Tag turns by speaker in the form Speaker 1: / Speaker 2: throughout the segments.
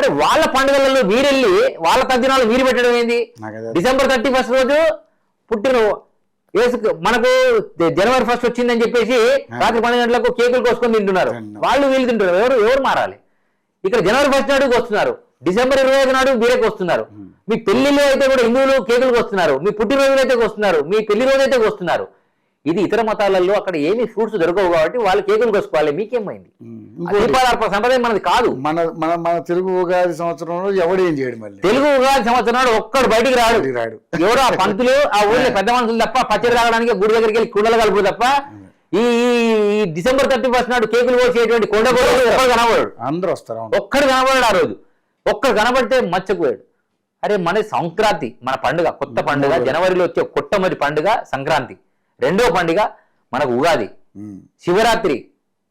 Speaker 1: అరే వాళ్ళ పండుగలలో మీరెళ్ళి వాళ్ళ తద్దినాలు మీరు పెట్టడం ఏంది? డిసెంబర్ 31 రోజు పుట్టిన మనకు జనవరి 1 వచ్చిందని చెప్పేసి రాత్రి 12 గంటలకు కేకులు కోసుకొని తింటున్నారు. వాళ్ళు వీళ్ళు తింటున్నారు. ఎవరు మారాలి? ఇక్కడ జనవరి 1 నాడు వస్తున్నారు, డిసెంబర్ 25 నాడు మీరేకి వస్తున్నారు. మీ పెళ్లిలో అయితే కూడా హిందువులు కేకులకు వస్తున్నారు, మీ పుట్టినరోజులు అయితే వస్తున్నారు, మీ పెళ్లి రోజు అయితే వస్తున్నారు. ఇది ఇతర మతాలలో అక్కడ ఏమి ఫ్రూట్స్ దొరకవు కాబట్టి వాళ్ళు కేకులు కోసుకోవాలి. మీకేమైంది? సంప్రదాయం మనది కాదు.
Speaker 2: మన తెలుగు ఉగాది సంవత్సరంలో ఎవడేం చేయడు. మళ్ళీ
Speaker 1: తెలుగు ఉగాది సంవత్సరం నాడు ఒక్కడు బయటికి రాడు. ఎవరో ఆ పంతులు ఆ ఊళ్ళో పెద్ద మనుషులు తప్ప పచ్చడి తాగడానికి గుడి దగ్గరికి వెళ్ళి కుండలు కలుపుడు తప్ప ఈ డిసెంబర్ 31 నాడు కేకులు కోసేటువంటి కొండ ఒక్కడు కనబడాడు.
Speaker 2: అందరూ వస్తారు.
Speaker 1: ఒక్కడు కనబడాడు. ఆ రోజు ఒక్కడు కనబడితే మచ్చపోయాడు. అరే మన సంక్రాంతి, మన పండుగ, కొత్త పండుగ, జనవరిలో వచ్చే కొట్టమరి పండుగ సంక్రాంతి. రెండో పండుగ మనకు ఉగాది, శివరాత్రి,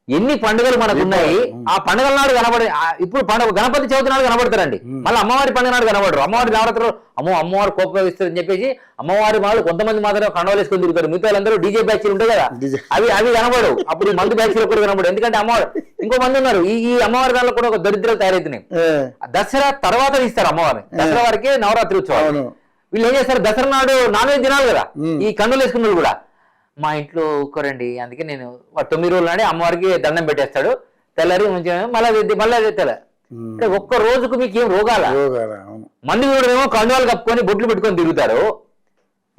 Speaker 1: ఎన్ని పండుగలు మనకు ఉన్నాయి. ఆ పండుగల నాడు కనబడే ఇప్పుడు పండుగ గణపతి చవితి నాడు కనబడతారండి. మళ్ళీ అమ్మవారి పండుగ నాడు కనబడరు. అమ్మవారి నవరాత్రులు అమ్మవారు కోపగిస్తారని చెప్పేసి అమ్మవారి వాళ్ళు కొంతమంది మాత్రం కండవలు వేసుకొని తిరుగుతారు. మిగతా వాళ్ళందరూ డీజే బ్యాచ్లు ఉంటాయి కదా, అవి కనబడవు. అప్పుడు మందు బ్యాచ్లు కూడా కనబడవు. ఎందుకంటే అమ్మవారు ఇంకో మంది ఉన్నారు. ఈ అమ్మవారి దానిలో కూడా ఒక దరిద్రాలు తయారైతున్నాయి. దసరా తర్వాత తీస్తారు అమ్మవారిని. దసరా వరకే నవరాత్రి ఉత్సవాలు. వీళ్ళు ఏం చేస్తారు, దసరా నాడు నాన్ వెజ్ తినాలి కదా, ఈ కండలు వేసుకున్న వాళ్ళు కూడా. మా ఇంట్లో ఒక్కరండి, అందుకే నేను 9 రోజులు నాడే అమ్మవారికి దండం పెట్టేస్తాడు. తెల్లారి మళ్ళీ తెల్ల ఒక్క రోజుకు మీకు ఏం రోగాల? మంది కూడా కండువాలు కప్పుకొని బొట్లు పెట్టుకొని తిరుగుతారు.